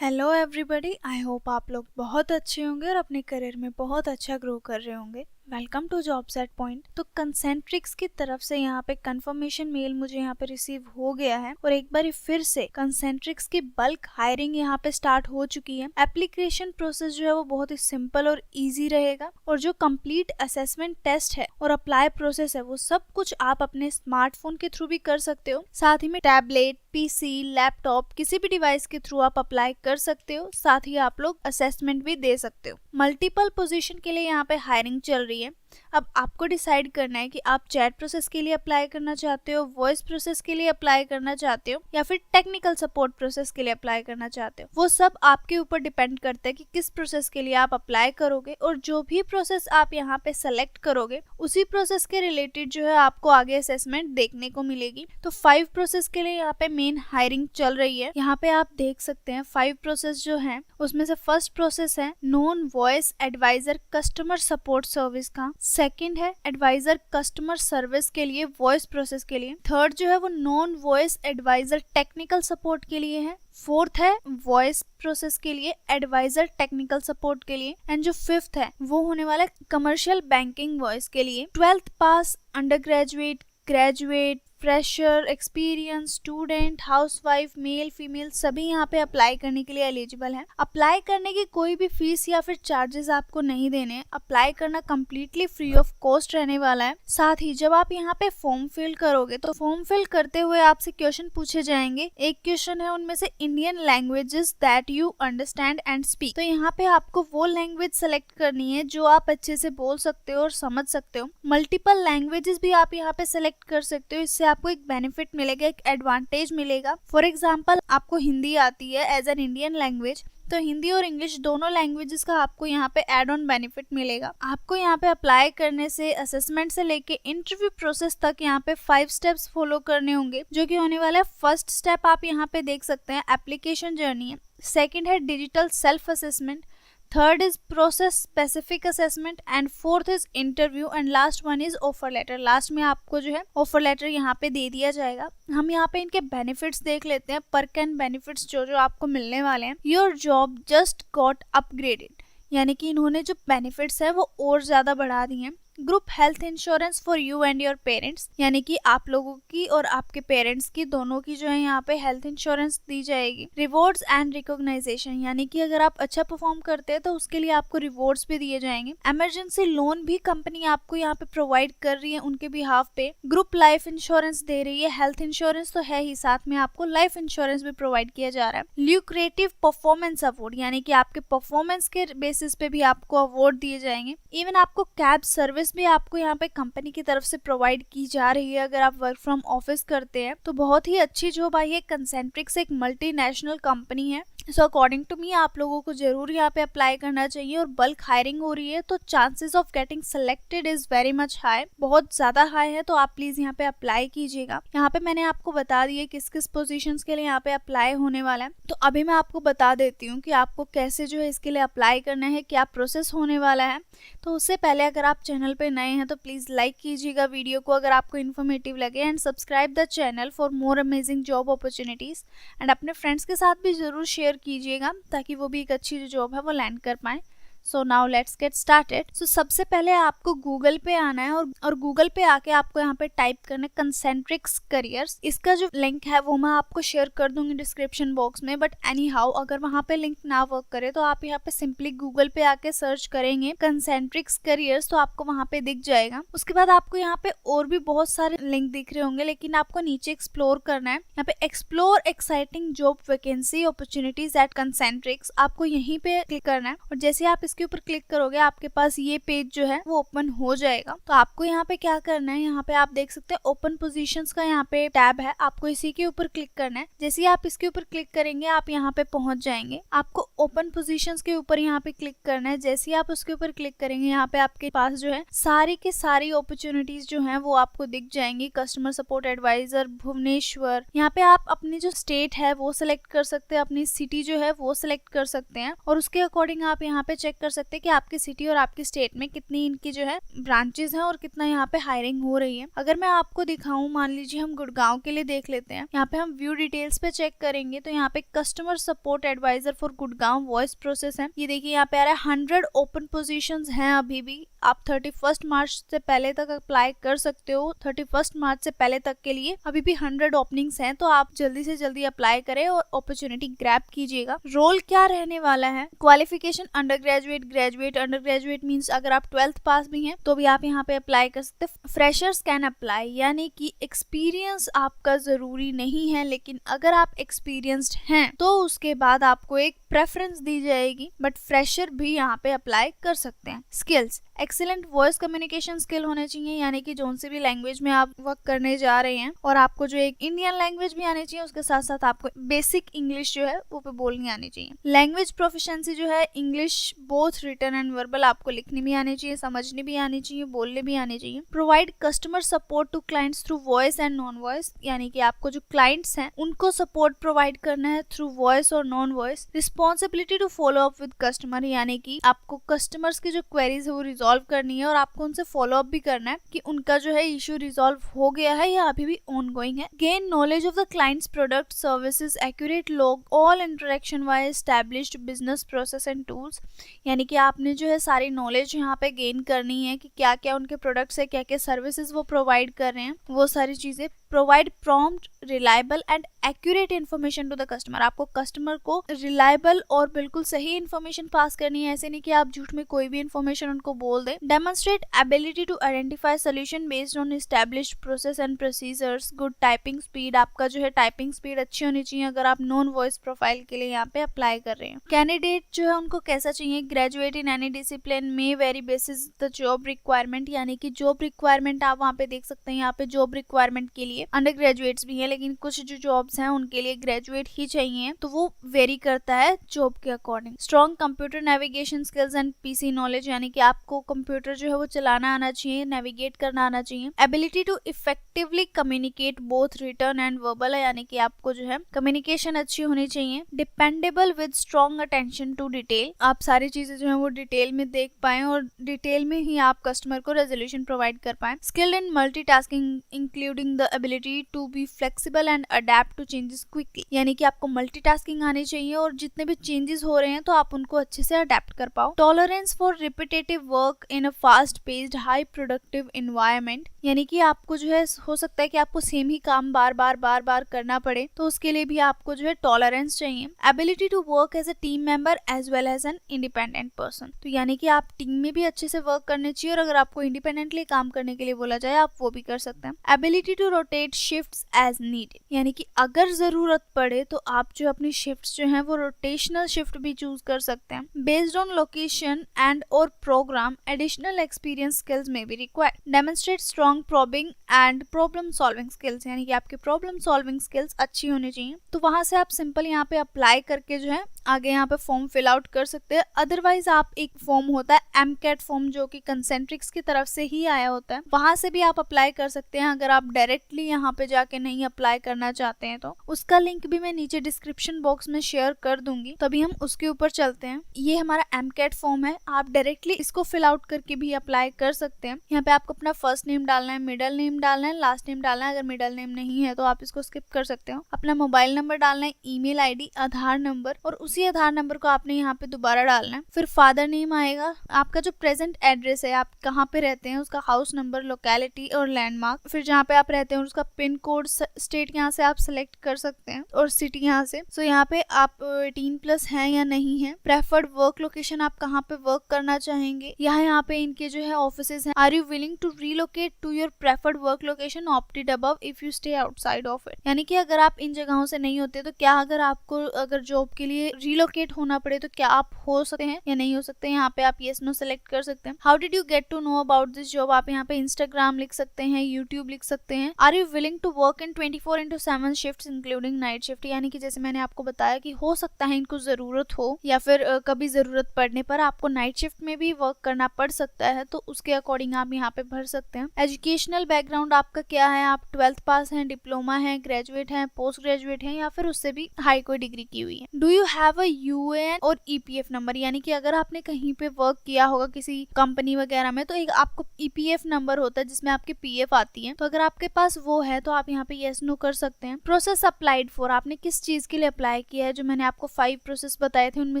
Hello everybody, I hope आप लोग बहुत अच्छे होंगे और अपने करियर में बहुत अच्छा ग्रो कर रहे होंगे। Welcome to jobs at point. तो कंसेंट्रिक्स की तरफ से यहाँ पे कंफर्मेशन मेल मुझे यहाँ पे रिसीव हो गया है और एक बार फिर से कंसेंट्रिक्स की बल्क हायरिंग यहाँ पे स्टार्ट हो चुकी है। एप्लीकेशन प्रोसेस जो है वो बहुत ही सिंपल और इजी रहेगा और जो कंप्लीट असेसमेंट टेस्ट है और अप्लाई प्रोसेस है वो सब कुछ आप अपने स्मार्टफोन के थ्रू भी कर सकते हो। साथ ही में टैबलेट, पीसी, लैपटॉप किसी भी डिवाइस के थ्रू आप अप्लाई कर सकते हो। साथ ही आप लोग असेसमेंट भी दे सकते हो। मल्टीपल पोजीशन के लिए यहाँ पे हायरिंग चल रही है। अब आपको डिसाइड करना है कि आप चैट प्रोसेस के लिए अप्लाई करना चाहते हो, वॉइस प्रोसेस के लिए अप्लाई करना चाहते हो या फिर टेक्निकल सपोर्ट प्रोसेस के लिए अप्लाई करना चाहते हो। वो सब आपके ऊपर डिपेंड करता है कि किस प्रोसेस के लिए आप अप्लाई करोगे और जो भी प्रोसेस आप यहाँ पे सेलेक्ट करोगे उसी प्रोसेस के रिलेटेड जो है आपको आगे असेसमेंट देखने को मिलेगी। तो 5 प्रोसेस के लिए यहाँ पे मेन हायरिंग चल रही है। यहाँ पे आप देख सकते हैं 5 प्रोसेस जो है उसमें से फर्स्ट प्रोसेस है non voice advisor customer support service का। सेकंड है एडवाइजर कस्टमर सर्विस के लिए वॉइस प्रोसेस के लिए। थर्ड जो है वो non voice advisor technical support के लिए है। फोर्थ है वॉइस प्रोसेस के लिए एडवाइजर टेक्निकल सपोर्ट के लिए। एंड जो फिफ्थ है वो होने वाला है कमर्शियल बैंकिंग वॉइस के लिए। 12th pass, undergraduate, graduate, fresher, experience, student, housewife, male, female सभी यहाँ पे अप्लाई करने के लिए एलिजिबल है। अप्लाई करने की कोई भी फीस या फिर चार्जेस आपको नहीं देने। अप्लाई करना कम्प्लीटली फ्री ऑफ कॉस्ट रहने वाला है। साथ ही जब आप यहाँ पे फॉर्म फिल करोगे तो फॉर्म फिल करते हुए आपसे क्वेश्चन पूछे जाएंगे। एक क्वेश्चन है उनमें से Indian languages that you understand and speak. तो यहाँ पे आपको वो लैंग्वेज सेलेक्ट करनी है जो आप अच्छे से बोल सकते हो और समझ सकते हो। मल्टीपल लैंग्वेजेस भी आप यहाँ पे सेलेक्ट कर सकते हो। इससे आपको एक बेनिफिट मिलेगा, एक एडवांटेज मिलेगा। फॉर एग्जाम्पल आपको हिंदी आती है एज एन इंडियन लैंग्वेज, तो हिंदी और इंग्लिश दोनों लैंग्वेजेस का आपको यहाँ पे एड ऑन बेनिफिट मिलेगा। आपको यहाँ पे अप्लाई करने से असेसमेंट से लेके इंटरव्यू प्रोसेस तक यहाँ पे 5 स्टेप्स फॉलो करने होंगे जो कि होने वाला है। फर्स्ट स्टेप आप यहाँ पे देख सकते हैं एप्लीकेशन जर्नी है। सेकेंड है digital self assessment. Third is process specific assessment and fourth is interview and last one is offer letter. Last में आपको जो है ऑफर लेटर यहाँ पे दे दिया जाएगा। हम यहाँ पे इनके बेनिफिट्स देख लेते हैं, पर्क एंड बेनिफिट्स जो जो आपको मिलने वाले हैं। Your job just got upgraded, यानी कि इन्होंने जो बेनिफिट्स है वो और ज्यादा बढ़ा दिए हैं। Group health insurance for you and your parents, यानी कि आप लोगों की और आपके पेरेंट्स की दोनों की जो है यहाँ पे हेल्थ इंश्योरेंस दी जाएगी। रिवॉर्ड्स एंड रिकॉग्नाइजेशन, यानी कि अगर आप अच्छा परफॉर्म करते हैं तो उसके लिए आपको रिवॉर्ड्स भी दिए जाएंगे। इमरजेंसी लोन भी कंपनी आपको यहाँ पे प्रोवाइड कर रही है उनके बिहाफ पे। ग्रुप लाइफ इंश्योरेंस दे रही है। हेल्थ इंश्योरेंस तो है ही, साथ में आपको लाइफ इंश्योरेंस भी प्रोवाइड किया जा रहा है। ल्यूक्रेटिव परफॉर्मेंस अवार्ड, यानी कि आपके परफॉर्मेंस के बेसिस पे भी आपको अवार्ड दिए जाएंगे। इवन आपको कैब सर्विस भी आपको यहाँ पे कंपनी की तरफ से प्रोवाइड की जा रही है अगर आप वर्क फ्रॉम ऑफिस करते हैं। तो बहुत ही अच्छी जॉब आई है। कंसेंट्रिक्स एक मल्टीनेशनल कंपनी है। सो अकॉर्डिंग टू मी आप लोगों को जरूर यहाँ पे अप्लाई करना चाहिए और बल्क हायरिंग हो रही है तो chances of getting selected is very much high, बहुत ज्यादा हाई है। तो आप प्लीज यहाँ पे अप्लाई कीजिएगा। यहाँ पे मैंने आपको बता दिया किस किस पोजीशंस के लिए यहाँ पे अप्लाई होने वाला है। तो अभी मैं आपको बता देती हूँ कि आपको कैसे जो है इसके लिए अप्लाई करना है, क्या प्रोसेस होने वाला है। तो उससे पहले अगर आप चैनल पे नए हैं तो प्लीज लाइक कीजिएगा वीडियो को अगर आपको इन्फॉर्मेटिव लगे and subscribe the channel for more amazing job opportunities. And अपने फ्रेंड्स के साथ भी जरूर शेयर कीजिएगा ताकि वो भी एक अच्छी जो जॉब है वो लैंड कर पाए। So now let's get started. So सबसे पहले आपको गूगल पे आना है और गूगल पे आके आपको यहाँ पे टाइप करना है कंसेंट्रिक्स करियर्स। इसका जो लिंक है वो मैं आपको शेयर कर दूंगी डिस्क्रिप्शन बॉक्स में। बट एनी हाउ अगर वहाँ पे लिंक ना वर्क करे तो आप यहाँ पे सिंपली गूगल पे आके सर्च करेंगे कंसेंट्रिक्स करियर्स तो आपको वहाँ पे दिख जाएगा। उसके बाद आपको यहाँ पे और भी बहुत सारे लिंक दिख रहे होंगे लेकिन आपको नीचे एक्सप्लोर करना है। यहाँ पे explore exciting job vacancy opportunities at Concentrix, आपको यहीं पे क्लिक करना है। और जैसे आप इसके ऊपर क्लिक करोगे आपके पास ये पेज जो है वो ओपन हो जाएगा। तो आपको यहाँ पे क्या करना है, यहाँ पे आप देख सकते हैं ओपन पोजीशंस का यहाँ पे टैब है, आपको इसी के ऊपर क्लिक करना है। जैसे ही आप इसके ऊपर क्लिक करेंगे आप यहाँ पे पहुंच जाएंगे। आपको ओपन पोजीशंस के ऊपर यहाँ पे क्लिक करना है। जैसे ही आप उसके ऊपर क्लिक करेंगे यहाँ पे आपके पास जो है सारी की सारी अपॉर्चुनिटीज जो है वो आपको दिख जाएंगी। कस्टमर सपोर्ट एडवाइजर भुवनेश्वर, यहाँ पे आप अपनी जो स्टेट है वो सिलेक्ट कर सकते हैं, अपनी सिटी जो है वो सिलेक्ट कर सकते हैं और उसके अकॉर्डिंग आप यहाँ पे चेक कर सकते हैं कि आपकी सिटी और आपकी स्टेट में कितनी इनकी जो है ब्रांचेस हैं और कितना यहाँ पे हायरिंग हो रही है। अगर मैं आपको दिखाऊं, मान लीजिए हम गुड़गांव के लिए देख लेते हैं। यहाँ पे हम व्यू डिटेल्स पे चेक करेंगे तो यहाँ पे customer support adviser for Gurgaon voice process है। ये देखिए यहाँ पे आ रहा है 100 ओपन पोजीशंस हैं अभी भी। आप 31 मार्च से पहले तक अप्लाई कर सकते हो। 31 मार्च से पहले तक के लिए अभी भी 100 ओपनिंग्स हैं, तो आप जल्दी से जल्दी अप्लाई करें और अपॉर्चुनिटी ग्रैब कीजिएगा। रोल क्या रहने वाला है? Qualification under graduate, graduate, under graduate means अगर आप 12th पास भी हैं तो भी आप यहाँ पे अप्लाई कर सकते हैं। फ्रेशर्स कैन अप्लाई, यानी कि एक्सपीरियंस आपका जरूरी नहीं है, लेकिन अगर आप एक्सपीरियंस्ड हैं तो उसके बाद आपको एक प्रेफरेंस दी जाएगी, बट फ्रेशर भी यहाँ पे अप्लाई कर सकते हैं। Skills, excellent voice communication skill होने चाहिए, यानी कि जोन सी भी लैंग्वेज में आप वर्क करने जा रहे हैं और आपको जो एक इंडियन लैंग्वेज भी आनी चाहिए, उसके साथ साथ आपको बेसिक इंग्लिश जो है वो पे बोलनी आनी चाहिए। लैंग्वेज प्रोफिशिएंसी जो है English both written and verbal, आपको लिखनी भी आनी चाहिए, समझनी भी आनी चाहिए, बोलने भी आनी चाहिए। Provide customer support to clients through voice and non voice, यानी कि आपको जो क्लाइंट्स हैं उनको सपोर्ट प्रोवाइड करना है थ्रू वॉइस और non voice. Responsibility to follow up with customer, यानी कि आपको कस्टमर्स की जो क्वेरीज है वो रिजॉल्व करनी है और आपको उनसे फॉलो अप भी करना है कि उनका जो है इशू रिजॉल्व हो गया है या अभी भी ऑनगोइंग है। Gain knowledge of the clients product services, accurate log all interaction via established business process and tools, यानी कि आपने जो है सारी नॉलेज यहाँ पे गेन करनी है कि क्या क्या उनके प्रोडक्ट्स है, क्या क्या सर्विसेज वो प्रोवाइड कर रहे हैं, वो सारी चीजें। Provide prompt, reliable and accurate information to the customer, आपको कस्टमर को रिलायबल और बिल्कुल सही इन्फॉर्मेशन पास करनी है, ऐसे नहीं कि आप झूठ में कोई भी इन्फॉर्मेशन उनको बोल दें। Demonstrate ability to identify solution based on established process and procedures. Good typing speed, आपका जो है टाइपिंग स्पीड अच्छी होनी चाहिए अगर आप नॉन वॉइस प्रोफाइल के लिए यहाँ पे अप्लाई कर रहे हैं। कैंडिडेट जो है उनको कैसा चाहिए? ग्रेजुएट इन एनी डिसिप्लिन में very basis the job requirement, यानी कि जॉब रिक्वायरमेंट आप वहाँ पे देख सकते हैं। यहाँ पे जॉब रिक्वायरमेंट के लिए अंडर ग्रेजुएट्स भी हैं, लेकिन कुछ जो जॉब्स हैं उनके लिए ग्रेजुएट ही चाहिए, तो वो वेरी करता है जॉब के according. Strong computer navigation skills and PC knowledge, यानी कि आपको कंप्यूटर जो है वो चलाना आना चाहिए, नेविगेट करना आना चाहिए। Ability to effectively communicate both written and verbal, यानी कि आपको जो है कम्युनिकेशन अच्छी होनी चाहिए। Dependable with strong attention to detail, आप सारी चीजें जो है वो डिटेल में देख पाएं और डिटेल में ही आप कस्टमर को रेजोल्यूशन प्रोवाइड कर पाएं। Skilled in multitasking including the ability to be flexible and adept to changes quickly, यानी कि आपको मल्टीटास्किंग आनी चाहिए और जितने भी चेंजेस हो रहे हैं तो आप उनको अच्छे से अडेप्ट कर पाओ। Tolerance for repetitive work in a fast paced high productive environment, यानी कि आपको जो है हो सकता है कि आपको सेम ही काम बार बार करना पड़े, तो उसके लिए भी आपको जो है टॉलरेंस चाहिए। Ability to work as a team member as well as an independent person, तो यानी कि आप टीम में भी अच्छे से वर्क करने चाहिए और अगर आपको इंडिपेंडेंटली काम करने के लिए बोला जाए आप वो भी कर सकते हैं। Ability to rotate shifts as needed, यानी कि अगर जरूरत पड़े तो आप जो अपनी शिफ्ट्स जो हैं वो रोटेशनल शिफ्ट भी चूज कर सकते हैं। बेस्ड ऑन लोकेशन एंड और प्रोग्राम एडिशनल एक्सपीरियंस स्किल्स में be required. Demonstrate strong probing and problem solving skills, यानी कि आपके प्रॉब्लम सॉल्विंग स्किल्स अच्छी होनी चाहिए। तो वहां से आप सिंपल यहाँ पे अप्लाई करके जो है आगे यहाँ पे फॉर्म फिल आउट कर सकते हैं। अदरवाइज आप एक फॉर्म होता है एमकेट फॉर्म जो कि कंसेंट्रिक्स की तरफ से ही आया होता है, वहां से भी आप अप्लाई कर सकते हैं। अगर आप डायरेक्टली यहाँ पे जाके नहीं अप्लाई करना चाहते हैं तो उसका लिंक भी मैं नीचे डिस्क्रिप्शन बॉक्स में शेयर कर दूंगी, तभी हम उसके ऊपर चलते हैं। ये हमारा एमकेट फॉर्म है, आप डायरेक्टली इसको फिल आउट करके भी अप्लाई कर सकते हैं। यहाँ पे आपको अपना फर्स्ट नेम डालना है, मिडिल नेम डालना है, लास्ट नेम डालना है। अगर मिडिल नेम नहीं है तो आप इसको स्किप कर सकते हो। अपना मोबाइल नंबर डालना है, ईमेल आईडी, आधार नंबर और उसी आधार नंबर को आपने यहाँ पे दोबारा डालना है। फिर फादर नेम आएगा, आपका जो प्रेजेंट एड्रेस है, आप कहाँ पे रहते हैं उसका हाउस नंबर, लोकेलिटी और लैंडमार्क, फिर जहाँ पे आप रहते हैं उसका पिन कोड, स्टेट यहाँ से आप सिलेक्ट कर सकते हैं और सिटी यहाँ से। सो यहाँ पे आप 18+ हैं या नहीं है। प्रेफर्ड वर्क लोकेशन, आप कहाँ पे वर्क करना चाहेंगे। यहाँ पे इनके जो है ऑफिसेज हैं। Are you willing to relocate to your preferred work location opted above if you stay outside of it, यानी कि अगर आप इन जगहों से नहीं होते तो क्या अगर आपको अगर जॉब के लिए रीलोकेट होना पड़े तो क्या आप हो सकते हैं या नहीं हो सकते। यहाँ पे आप येस नो सेलेक्ट कर सकते हैं। How did you get to know about this job, आप यहाँ पे इंस्टाग्राम लिख सकते हैं, यूट्यूब लिख सकते हैं। Are you willing to work in 24/7 shifts including night shift, यानी कि जैसे मैंने आपको बताया कि हो सकता है इनको जरूरत हो या फिर कभी जरूरत पड़ने पर आपको नाइट शिफ्ट में भी वर्क करना पड़ सकता है, तो उसके अकॉर्डिंग आप यहाँ पे भर सकते हैं। एजुकेशनल बैकग्राउंड आपका क्या है, आप 12th पास हैं, डिप्लोमा है, ग्रेजुएट है, पोस्ट ग्रेजुएट है या फिर उससे भी हाई कोई डिग्री की हुई है। Do you have have a UAN और ईपीएफ नंबर, यानी कि अगर आपने कहीं पे वर्क किया होगा किसी कंपनी वगैरह में तो एक आपको ईपीएफ नंबर होता है जिसमें आपकी पीएफ आती है, तो अगर आपके पास वो है तो आप यहाँ पे यस नो कर सकते हैं। प्रोसेस अप्लाइड फॉर, आपने किस चीज के लिए अप्लाई किया है, जो मैंने आपको 5 प्रोसेस बताए थे उनमें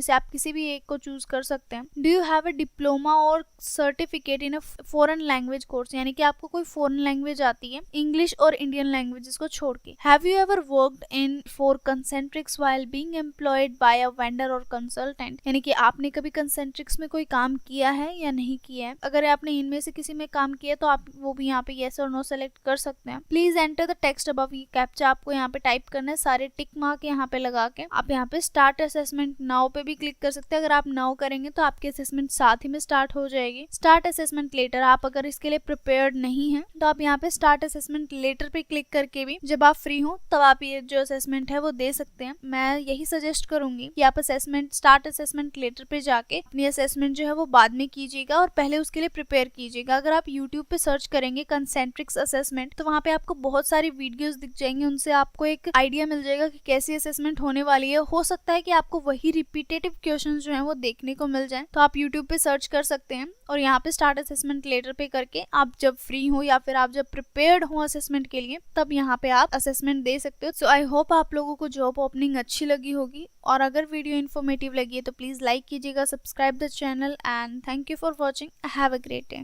से आप किसी भी एक को चूज कर सकते हैं। Do you have a diploma or certificate in a foreign language course, यानी कि आपको कोई फॉरेन लैंग्वेज आती है, इंग्लिश और इंडियन लैंग्वेजेस को छोड़ के। Have you ever worked in for Concentrix while being employed by a vendor or consultant, यानी कि आपने कभी कंसेंट्रिक्स में कोई काम किया है या नहीं किया है। अगर आपने इनमें से किसी में काम किया तो आप वो भी यहाँ पे येस और नो सेलेक्ट कर सकते हैं। Please enter the text above, ये कैप्चा आपको यहाँ पे टाइप करना है, सारे टिक मार्क यहाँ पे लगा के आप यहाँ पे स्टार्ट असेसमेंट नाउ पे भी क्लिक कर सकते हैं। अगर आप नाउ करेंगे तो आपकी असेसमेंट साथ ही में स्टार्ट हो जाएगी। स्टार्ट असेसमेंट लेटर, आप अगर इसके लिए प्रिपेयर्ड नहीं है तो आप यहाँ पे स्टार्ट असेसमेंट लेटर पे क्लिक करके भी जब आप फ्री हो तब आप ये जो असेसमेंट है वो दे सकते हैं। मैं यही सजेस्ट करूंगी कि आप असेसमेंट स्टार्ट असेसमेंट लेटर पे जाके अपनी असेसमेंट जो है वो बाद में कीजिएगा और पहले उसके लिए प्रिपेयर कीजिएगा। अगर आप यूट्यूब पे सर्च करेंगे कंसेंट्रिक्स असेसमेंट तो वहाँ पे आपको बहुत सारी वीडियोस दिख जाएंगी, उनसे आपको एक आइडिया मिल जाएगा कि कैसी असेसमेंट होने वाली है। हो सकता है कि आपको वही रिपीटेटिव क्वेश्चन जो है वो देखने को मिल जाए, तो आप यूट्यूब पे सर्च कर सकते हैं और यहाँ पे स्टार्ट असेसमेंट लेटर पे करके आप जब फ्री हो या फिर आप जब प्रिपेयर्ड हो असेसमेंट के लिए तब यहाँ पे आप असेसमेंट दे सकते हो। सो आई होप आप लोगों को जॉब ओपनिंग अच्छी लगी होगी, और अगर वीडियो इन्फॉर्मेटिव लगी है तो प्लीज लाइक कीजिएगा, subscribe the channel, and thank you for watching. Have a great day.